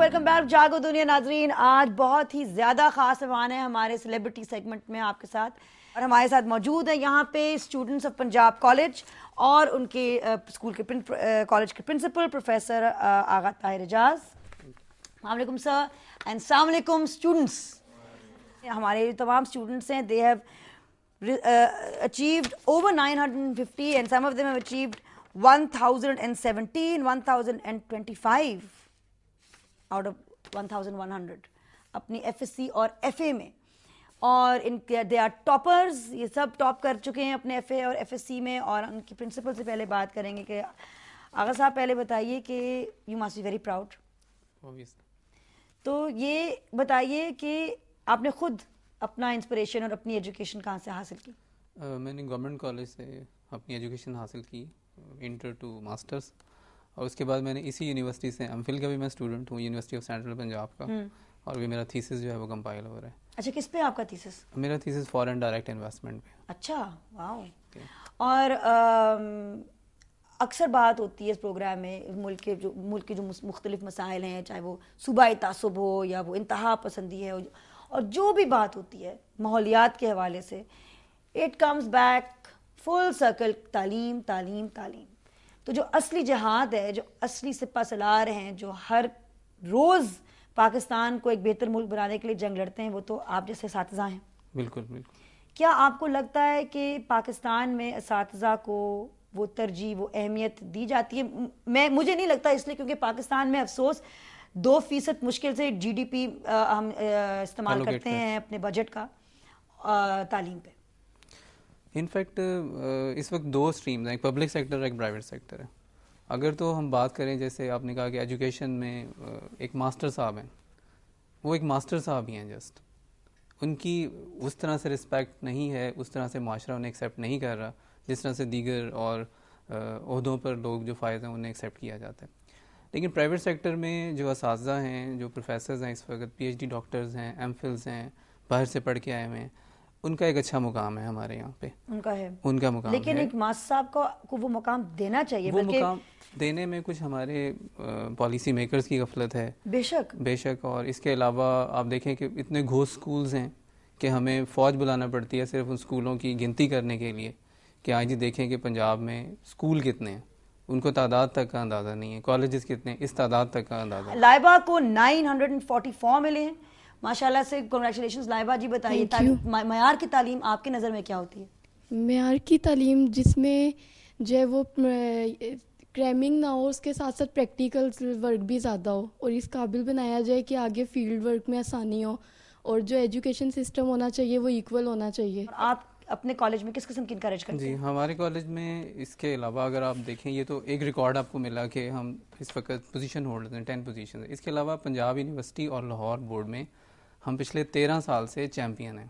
Welcome back جاگو دنیا ناظرین. آج بہت ہی زیادہ خاص مہمان ہیں ہمارے سیلیبریٹی سیگمنٹ میں آپ کے ساتھ, اور ہمارے ساتھ موجود ہیں یہاں پہ اسٹوڈنٹس آف پنجاب کالج اور ان کے اسکول کے کالج کے پرنسپل پروفیسر آغا طاہر اعجاز. السلام علیکم سر اینڈ السلام علیکم اسٹوڈنٹس. ہمارے تمام اسٹوڈنٹس ہیں, they have achieved over 950 and some of them have achieved 1017, 1025 out of 1100 اپنی ایف ایس سی اور ایف اے میں, اور ان کے دے آر ٹاپرز. یہ سب ٹاپ کر چکے ہیں اپنے ایف اے اور ایف ایس سی میں, اور ان کی پرنسپل سے پہلے بات کریں گے کہ آغا صاحب پہلے بتائیے کہ you must be very proud. تو یہ بتائیے کہ آپ نے خود اپنا انسپریشن اور اپنی ایجوکیشن کہاں سے حاصل کی؟ میں نے گورنمنٹ کالج سے اپنی ایجوکیشن حاصل کی, انٹر ٹو ماسٹرس, اور اس کے بعد میں نے اسی یونیورسٹی سے ایم فل کا بھی میں اسٹوڈنٹ ہوں, یونیورسٹی آف سینٹرل پنجاب کا, اور بھی میرا تھیسس جو ہے وہ کمپائل ہو رہا ہے. اچھا, کس پہ آپ کا تھیسس؟ میرا تھیسس فارن ڈائریکٹ انویسٹمنٹ پہ. اچھا, واو. اور اکثر بات ہوتی ہے اس پروگرام میں ملک کے جو مختلف مسائل ہیں, چاہے وہ صوبائی تعصب ہو یا وہ انتہا پسندی ہے, اور جو بھی بات ہوتی ہے ماحولیات کے حوالے سے, it comes back full circle تعلیم تعلیم تعلیم. تو جو اصلی جہاد ہے, جو اصلی سپہ سالار ہیں, جو ہر روز پاکستان کو ایک بہتر ملک بنانے کے لیے جنگ لڑتے ہیں, وہ تو آپ جیسے اساتذہ ہیں. بالکل بالکل. کیا آپ کو لگتا ہے کہ پاکستان میں اساتذہ کو وہ ترجیح, وہ اہمیت دی جاتی ہے؟ مجھے نہیں لگتا, اس لیے کیونکہ پاکستان میں افسوس 2% مشکل سے جی ڈی پی ہم استعمال کرتے ہیں اپنے بجٹ کا تعلیم پہ. انفیکٹ اس وقت 2 اسٹریمز ہیں, ایک پبلک سیکٹر ہے, ایک پرائیویٹ سیکٹر ہے. اگر تو ہم بات کریں, جیسے آپ نے کہا کہ ایجوکیشن میں ایک ماسٹر صاحب ہیں, وہ ایک ماسٹر صاحب ہی ہیں جسٹ, ان کی اس طرح سے رسپیکٹ نہیں ہے, اس طرح سے معاشرہ انہیں ایکسیپٹ نہیں کر رہا جس طرح سے دیگر اور عہدوں پر لوگ جو فائز ہیں انہیں ایکسیپٹ کیا جاتا ہے. لیکن پرائیویٹ سیکٹر میں جو اساتذہ ہیں, جو پروفیسرز ہیں, اس وقت پی ایچ ڈی ڈاکٹرز ہیں, ایم فلز ہیں, باہر سے پڑھ کے آئے ہوئے ہیں, ان کا ایک اچھا مقام ہے ہمارے یہاں پہ. ان کا مقام, لیکن ایک ماسٹر صاحب کو وہ مقام دینا چاہیے. وہ مقام دینے میں کچھ ہمارے پالیسی میکرز کی غفلت ہے. بے شک. اور اس کے علاوہ آپ دیکھیں کہ اتنے گھوس اسکولز ہیں کہ ہمیں فوج بلانا پڑتی ہے صرف ان اسکولوں کی گنتی کرنے کے لیے کہ آج دیکھیں کہ پنجاب میں اسکول کتنے ہیں, ان کو تعداد تک کا اندازہ نہیں ہے, کالجز کتنے, اس تعداد تک کا اندازہ. لائبہ کو 944 ملے ہیں ماشاءاللہ سے, کنگریچولیشنز لائبہ جی. بتائیے معیار کی تعلیم آپ کی نظر میں کیا ہوتی ہے؟ معیار کی تعلیم جس میں جو ہے وہ کریمنگ نہ ہو, اس کے ساتھ ساتھ پریکٹیکل ورک بھی زیادہ ہو, اور اس قابل بنایا جائے کہ آگے فیلڈ ورک میں آسانی ہو, اور جو ایجوکیشن سسٹم ہونا چاہیے وہ ایکول ہونا چاہیے. آپ اپنے کالج میں کس قسم کی انکریج کرتے ہیں؟ جی, ہمارے کالج میں اس کے علاوہ اگر آپ دیکھیں, یہ تو ایک ریکارڈ آپ کو ملا کہ ہم اس وقت پوزیشن ہولڈر ہیں, 10 پوزیشن. اس کے علاوہ پنجاب یونیورسٹی اور لاہور بورڈ میں ہم پچھلے 13 سال سے چیمپئن ہیں.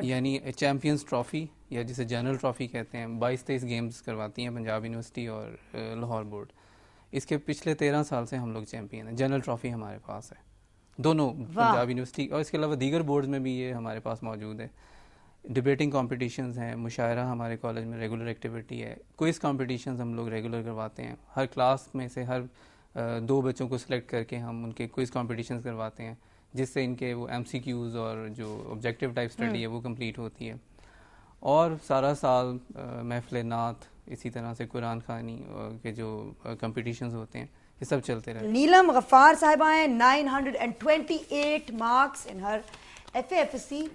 یعنی چیمپئنز ٹرافی, یا جسے جنرل ٹرافی کہتے ہیں, 22-23 گیمز کرواتی ہیں پنجاب یونیورسٹی اور لاہور بورڈ. اس کے پچھلے 13 سال سے ہم لوگ چیمپئن ہیں. جنرل ٹرافی ہمارے پاس ہے دونوں, پنجاب یونیورسٹی, اور اس کے علاوہ دیگر بورڈز میں بھی یہ ہمارے پاس موجود ہے. ڈبیٹنگ کمپٹیشنز ہیں, مشاعرہ ہمارے کالج میں ریگولر ایکٹیویٹی ہے, کوئز کمپٹیشنز ہم لوگ ریگولر کرواتے ہیں. ہر کلاس میں سے ہر 2 بچوں کو سلیکٹ کر کے ہم ان کے کوئز کمپٹیشنز کرواتے ہیں, جس سے ان کے وہ ایم سی کیوز اور جو آبجیکٹیو ٹائپ اسٹڈی ہے وہ کمپلیٹ ہوتی ہے. اور سارا سال محفل نعت, اسی طرح سے قرآن خوانی کے جو کمپٹیشنز ہوتے ہیں, یہ سب چلتے رہتے ہیں. نیلم غفار صاحبہ ہیں, 928 marks in her F A F S C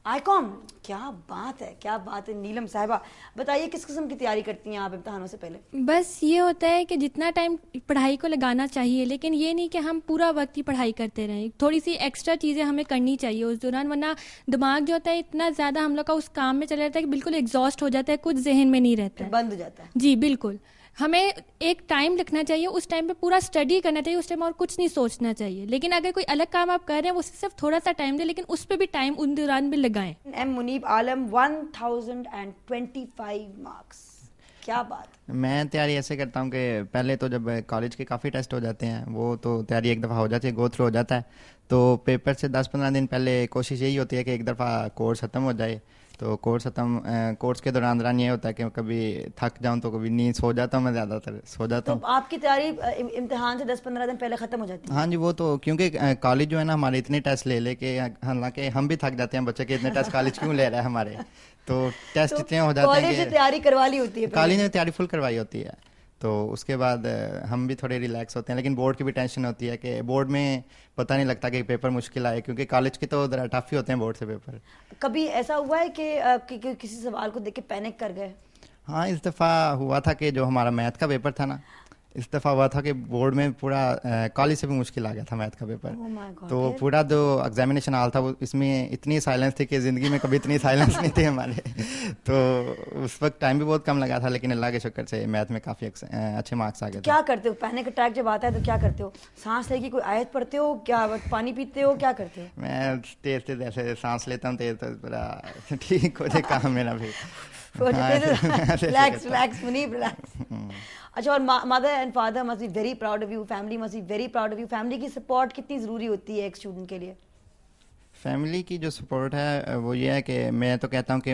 I com. کیا بات ہے, کیا بات ہے. نیلم صاحبہ بتائیے کس قسم کی تیاری کرتی ہیں آپ امتحانوں سے پہلے؟ بس یہ ہوتا ہے کہ جتنا ٹائم پڑھائی کو لگانا چاہیے, لیکن یہ نہیں کہ ہم پورا وقت ہی پڑھائی کرتے رہیں, تھوڑی سی ایکسٹرا چیزیں ہمیں کرنی چاہیے اس دوران, ورنہ دماغ جو ہوتا ہے اتنا زیادہ ہم لوگ کا اس کام میں چلا جاتا ہے کہ بالکل ایگزاسٹ ہو جاتا ہے, کچھ ذہن میں نہیں رہتا ہے, بند ہو جاتا ہے. جی بالکل. ہمیں ایک ٹائم رکھنا چاہیے, اس ٹائم پہ پورا اسٹڈی کرنا چاہیے, اس ٹائم اور کچھ نہیں سوچنا چاہیے. لیکن اگر کوئی الگ کام آپ کر رہے ہیں, وہ صرف تھوڑا سا ٹائم دیں, لیکن اس پہ بھی ٹائم ان دوران بھی لگائیں. ایم منیب عالم 1025 مارکس, کیا بات. میں تیاری ایسے کرتا ہوں کہ پہلے تو جب کالج کے کافی ٹیسٹ ہو جاتے ہیں, وہ تو تیاری ایک دفعہ ہو جاتی ہے, گو تھرو ہو جاتا ہے, تو پیپر سے 10-15 دن پہلے کوشش یہی ہوتی ہے کہ ایک دفعہ کورس ختم ہو جائے, تو کورس کے دوران یہ ہوتا ہے کہ کبھی تھک جاؤں تو کبھی نیند سو جاتا ہوں میں, زیادہ تر سو جاتا ہوں. تو آپ کی تیاری امتحان سے 10-15 دن پہلے ختم ہو جاتی ہے؟ ہاں جی, وہ تو کیونکہ کالج جو ہے نا ہمارے اتنے ٹیسٹ لے کے, حالانکہ ہم بھی تھک جاتے ہیں بچے کے اتنے ٹیسٹ کالج کیوں لے رہا ہے ہمارے, تو ٹیسٹ اتنے ہو جاتے ہیں کالج سے تیاری کروا لی ہوتی ہے, کالج میں تیاری فل کروائی ہوتی ہے, تو اس کے بعد ہم بھی تھوڑے ریلیکس ہوتے ہیں. لیکن بورڈ کی بھی ٹینشن ہوتی ہے کہ بورڈ میں پتہ نہیں لگتا کہ پیپر مشکل آئے, کیونکہ کالج کے تو ذرا ٹف ہی ہوتے ہیں بورڈ سے پیپر. کبھی ایسا ہوا ہے کہ کسی سوال کو دیکھ کے پینک کر گئے؟ ہاں, اس دفعہ ہوا تھا کہ جو ہمارا میتھ کا پیپر تھا نا, اس دفعہ ہوا تھا کہ بورڈ میں پورا کالج سے بھی مشکل آ گیا تھا میتھ کا پیپر. تو پورا جو ایگزامینیشن ہال تھا وہ اس میں اتنی سائلنس تھی کہ زندگی میں کبھی اتنی سائلنس نہیں تھی ہمارے. تو اس وقت ٹائم بھی بہت کم لگا تھا, لیکن اللہ کے شکر سے میتھ میں کافی اچھے مارکس آ گئے. کیا کرتے ہو پینک اٹیک جب آتا ہے تو کیا کرتے ہو؟ سانس لے کے کوئی آیت پڑھتے ہو, کیا پانی پیتے ہو, کیا کرتے ہو؟ میں تیز ایسے سانس لیتا ہوں, تیز پورا ٹھیک ہو جائے کام میرا بھی. Relax Muneeb relax. اچھا, اور mother and father must be very proud of you, family must be very proud of you. Family کی سپورٹ کتنی ضروری ہوتی ہے ایک اسٹوڈنٹ کے لیے؟ فیملی کی جو سپورٹ ہے وہ یہ ہے کہ میں تو کہتا ہوں کہ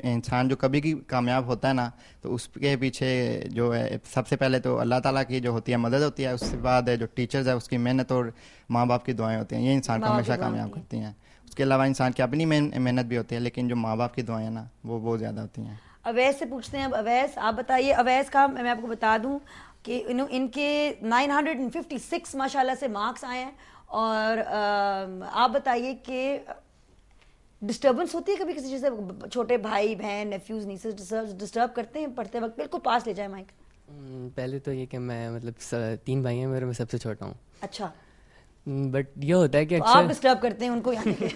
انسان جو کبھی بھی کامیاب ہوتا ہے نا, تو اس کے پیچھے جو ہے سب سے پہلے تو اللہ تعالیٰ کی جو ہوتی ہے مدد ہوتی ہے, اس کے بعد جو ٹیچرز ہے اس کی محنت اور ماں باپ کی دعائیں ہوتی ہیں, یہ انسان کو ہمیشہ کامیاب کرتی ہیں. اس کے علاوہ انسان کی اپنی محنت بھی ہوتی ہے, لیکن جو ماں باپ کی دعائیں نا وہ بہت زیادہ ہوتی ہیں. اویس سے پوچھتے ہیں. اب اویس آپ بتائیے, اویس کا میں آپ کو بتا دوں کہ ان کے 956 ماشاءاللہ سے مارکس آئے ہیں, اور آپ بتائیے کہ ڈسٹربنس ہوتی ہے کبھی کسی چیز سے؟ چھوٹے بھائی بہن نیفیوز نیسز ڈسٹرب کرتے ہیں پڑھتے وقت؟ بالکل پاس لے جائیں مائک. پہلے تو یہ کہ میں مطلب 3 بھائی ہیں میرے, میں سب سے چھوٹا ہوں. اچھا, بٹ یہ ہوتا ہے کہ آپ ڈسٹرب کرتے ہیں ان کو یعنی کہ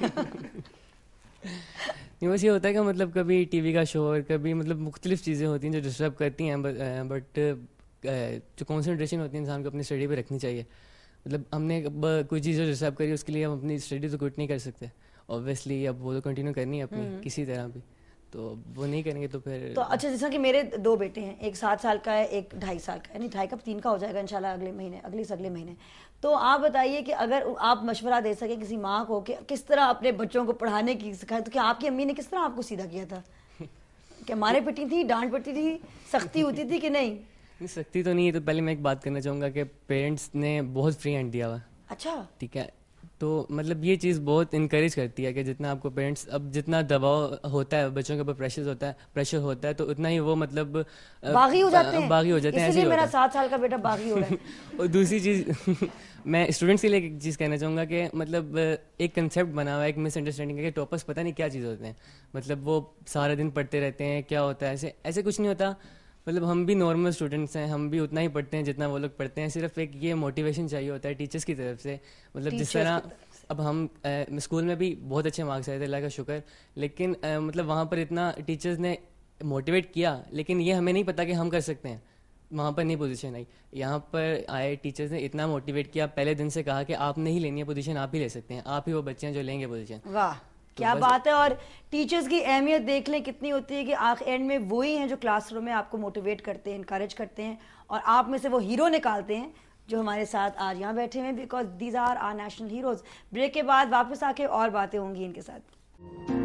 نہیں, بس یہ ہوتا ہے کہ مطلب کبھی ٹی وی کا شو اور کبھی مطلب مختلف چیزیں ہوتی ہیں جو ڈسٹرب کرتی ہیں, بٹ جو کنسنٹریشن ہوتی ہے انسان کو اپنی اسٹڈی پہ رکھنی چاہیے. مطلب ہم نے کوئی چیز جو ڈسٹرب کری اس کے لیے ہم اپنی اسٹڈی تو کوئٹ نہیں کر سکتے, اوبویسلی اب وہ تو کنٹینیو کرنی ہے اپنی کسی طرح بھی, تو وہ نہیں کریں گے تو پھر تو. اچھا, جیسا کہ میرے 2 بیٹے ہیں, ایک 7 سال کا ہے, ایک 2.5 سال کا ہے, یعنی 2.5 کا 3 کا ہو جائے گا انشاءاللہ اگلے مہینے. تو آپ بتائیے کہ اگر آپ مشورہ دے سکیں کسی ماں کو کہ کس طرح اپنے بچوں کو پڑھانے کی سکھائے, تو کیا آپ کی امی نے کس طرح آپ کو سیدھا کیا تھا؟ کہ مارے پٹی تھی, ڈانٹ پڑتی تھی, سختی ہوتی تھی کہ نہیں؟ سختی تو نہیں ہے. تو پہلے میں ایک بات کرنا چاہوں گا کہ پیرنٹس نے بہت فری ہینڈ دیا ہوا. اچھا, ٹھیک ہے, تو مطلب یہ چیز بہت انکریج کرتی ہے کہ جتنا آپ کو پیرنٹس, اب جتنا دباؤ ہوتا ہے بچوں کے اوپر پریشر ہوتا ہے تو اتنا ہی وہ مطلب باغی ہو جاتے ہیں. اسی لیے میرا 7 سال کا بیٹا باغی ہو رہا ہے. اور دوسری چیز میں اسٹوڈنٹس کے لیے ایک چیز کہنا چاہوں گا کہ مطلب ایک کنسیپٹ بنا ہوا ہے, ایک مس انڈرسٹینڈنگ ہے کہ ٹاپرس پتہ نہیں کیا چیز ہوتے ہیں, مطلب وہ سارا دن پڑھتے رہتے ہیں, کیا ہوتا ہے. ایسے کچھ نہیں ہوتا. مطلب ہم بھی نارمل اسٹوڈنٹس ہیں, ہم بھی اتنا ہی پڑھتے ہیں جتنا وہ لوگ پڑھتے ہیں. صرف ایک یہ موٹیویشن چاہیے ہوتا ہے ٹیچرس کی طرف سے. مطلب جس طرح اب ہم اسکول میں بھی بہت اچھے مارکس آئے تھے اللہ کا شکر, لیکن مطلب وہاں پر اتنا ٹیچرز نے موٹیویٹ کیا, لیکن یہ ہمیں نہیں پتا کہ ہم کر سکتے ہیں. وہاں پر نہیں پوزیشن آئی. یہاں پر آئے ٹیچرز نے اتنا موٹیویٹ کیا, پہلے دن سے کہا کہ آپ نہیں لینی ہے پوزیشن, آپ ہی لے سکتے ہیں, آپ ہی وہ بچے ہیں جو لیں گے پوزیشن. واہ کیا بات ہے. اور ٹیچرز کی اہمیت دیکھ لیں کتنی ہوتی ہے کہ آخر اینڈ میں وہی ہیں جو کلاس روم میں آپ کو موٹیویٹ کرتے ہیں, انکریج کرتے ہیں, اور آپ میں سے وہ ہیرو نکالتے ہیں جو ہمارے ساتھ آج یہاں بیٹھے ہیں, because these are our national heroes. Break کے بعد واپس آ کے اور باتیں ہوں گی ان کے ساتھ.